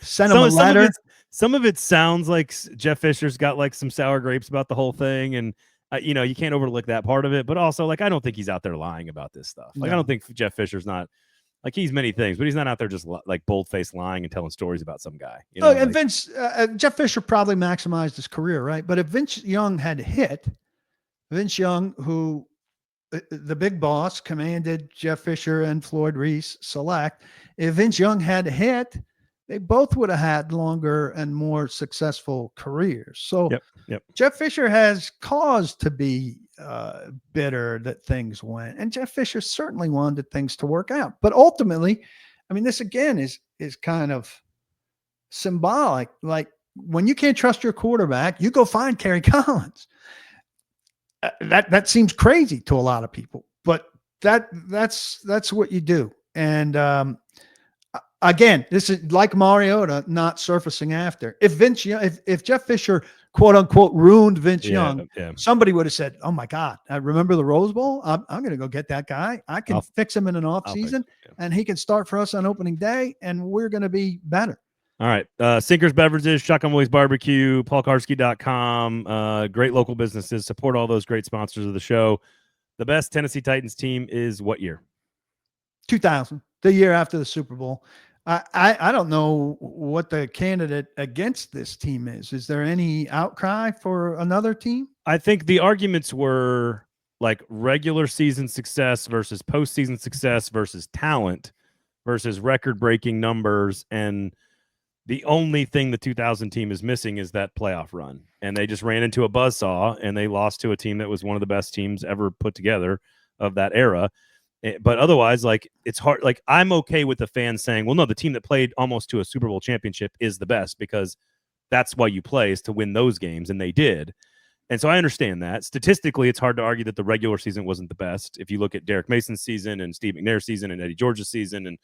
Send him a letter. Some of it sounds like Jeff Fisher's got like some sour grapes about the whole thing. And, you can't overlook that part of it. But also, like, I don't think he's out there lying about this stuff. Like, I don't think Jeff Fisher's not like he's many things, but he's not out there just like bold-faced lying and telling stories about some guy. And Jeff Fisher probably maximized his career, right? But if Vince Young had hit, Vince Young, who the big boss commanded Jeff Fisher and Floyd Reese select. If Vince Young had hit, they both would have had longer and more successful careers. So Yep. Jeff Fisher has cause to be bitter that things went, and Jeff Fisher certainly wanted things to work out. But ultimately, I mean, this again is kind of symbolic. Like when you can't trust your quarterback, you go find Kerry Collins. That seems crazy to a lot of people, but that's what you do. And again, this is like Mariota not surfacing after. If Jeff Fisher quote unquote ruined Vince Young, somebody would have said, "Oh my God, I remember the Rose Bowl. I'm going to go get that guy. I can fix him in an off season, and he can start for us on opening day, and we're going to be better." All right. Sinkers Beverages, Shotgun Boys Barbecue, paulkarski.com. Great local businesses. Support all those great sponsors of the show. The best Tennessee Titans team is what year? 2000, the year after the Super Bowl. I don't know what the candidate against this team is. Is there any outcry for another team? I think the arguments were like regular season success versus postseason success versus talent versus record-breaking numbers, and the only thing the 2000 team is missing is that playoff run. And they just ran into a buzzsaw, and they lost to a team that was one of the best teams ever put together of that era. But otherwise, like, it's hard. Like, I'm okay with the fans saying, well, no, the team that played almost to a Super Bowl championship is the best, because that's why you play, is to win those games. And they did. And so I understand that. Statistically, it's hard to argue that the regular season wasn't the best. If you look at Derek Mason's season and Steve McNair's season and Eddie George's season and,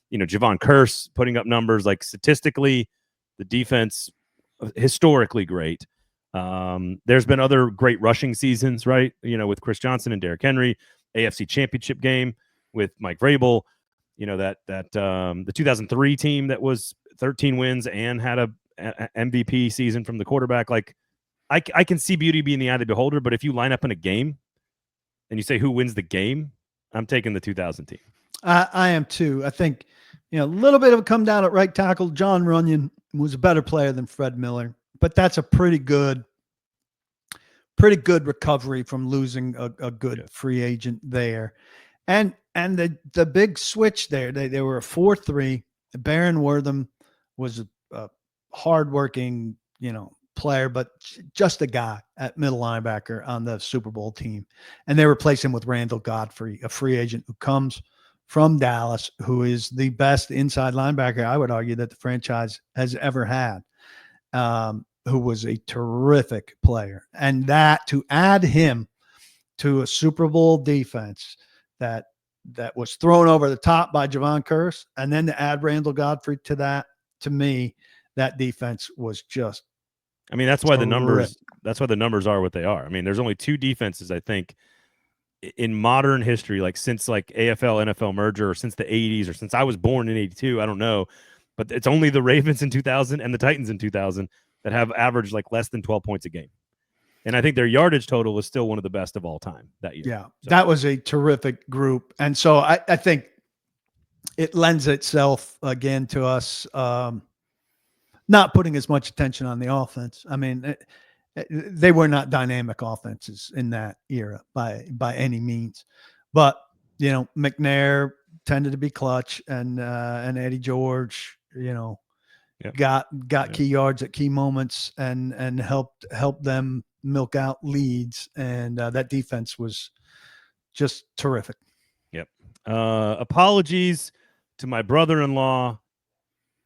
you know, Javon Curse putting up numbers, like, statistically, the defense historically great. There's been other great rushing seasons, right? You know, with Chris Johnson and Derrick Henry, AFC Championship game with Mike Vrabel. You know, that the 2003 team that was 13 wins and had a MVP season from the quarterback. Like, I can see beauty being the eye of the beholder, but if you line up in a game and you say who wins the game, I'm taking the 2000 team. I am too. I think, you know, a little bit of a come down at right tackle. John Runyon was a better player than Fred Miller, but that's a pretty good recovery from losing a good free agent there. And the big switch there, they were a 4-3. Baron Wortham was a hardworking, you know, player, but just a guy at middle linebacker on the Super Bowl team. And they replaced him with Randall Godfrey, a free agent who comes from Dallas, who is the best inside linebacker, I would argue, that the franchise has ever had, who was a terrific player. And that, to add him to a Super Bowl defense that was thrown over the top by Javon Curse, and then to add Randall Godfrey to that, to me, that defense was just, I mean, that's why the numbers are what they are. I mean, there's only two defenses, I think, in modern history, like since like AFL NFL merger, or since the 80s, or since I was born in 82, I don't know, but it's only the Ravens in 2000 and the Titans in 2000 that have averaged like less than 12 points a game. And I think their yardage total was still one of the best of all time that year. Yeah, so that was a terrific group. And so I think it lends itself again to us not putting as much attention on the offense. I mean, they were not dynamic offenses in that era by any means, but, you know, McNair tended to be clutch, and Eddie George, you know, got key yards at key moments and helped them milk out leads. And that defense was just terrific. Yep. Apologies to my brother-in-law,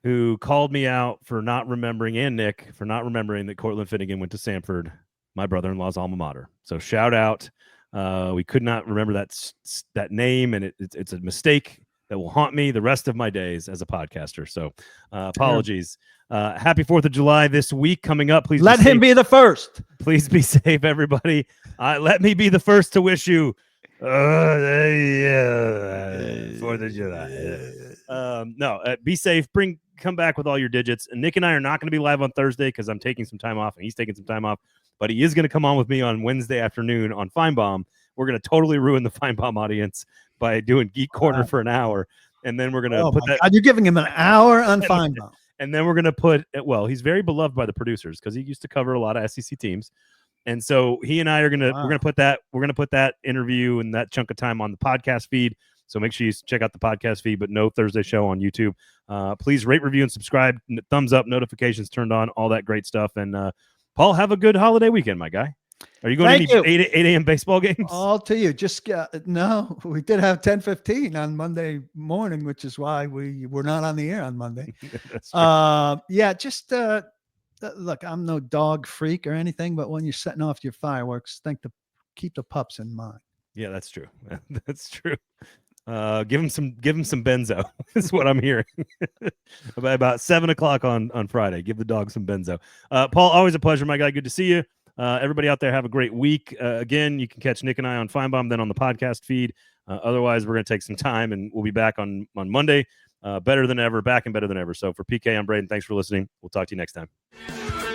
who called me out for not remembering, and Nick for not remembering, that Cortland Finnegan went to Samford, my brother-in-law's alma mater. So shout out. We could not remember that name, and it's a mistake that will haunt me the rest of my days as a podcaster. So apologies. Happy 4th of July this week coming up. Please let him be the first. Please be safe, everybody. Let me be the first to wish you 4th of July. Be safe. Come back with all your digits. And Nick and I are not going to be live on Thursday because I'm taking some time off and he's taking some time off. But he is going to come on with me on Wednesday afternoon on Feinbaum. We're going to totally ruin the Feinbaum audience by doing Geek Corner for an hour. And then we're going to put that. God, you're giving him an hour on Feinbaum. And then we're going to put, well, he's very beloved by the producers because he used to cover a lot of SEC teams. And so he and I are gonna Wow. we're gonna put that interview and that chunk of time on the podcast feed. So make sure you check out the podcast feed, but no Thursday show on YouTube. Please rate, review, and subscribe. Thumbs up, notifications turned on, all that great stuff. And Paul, have a good holiday weekend, my guy. Are you going to any 8 a.m. baseball games? All to you. Just no, we did have 10:15 on Monday morning, which is why we were not on the air on Monday. Yeah, just look, I'm no dog freak or anything, but when you're setting off your fireworks, keep the pups in mind. Yeah, that's true. That's true. Give him some benzo. Is what I'm hearing. about 7:00 on Friday. Give the dog some benzo. Paul, always a pleasure, my guy. Good to see you. Everybody out there, have a great week. Again, you can catch Nick and I on Feinbaum, then on the podcast feed. Otherwise, we're going to take some time, and we'll be back on Monday, better than ever, back and better than ever. So for PK, I'm Braden. Thanks for listening. We'll talk to you next time.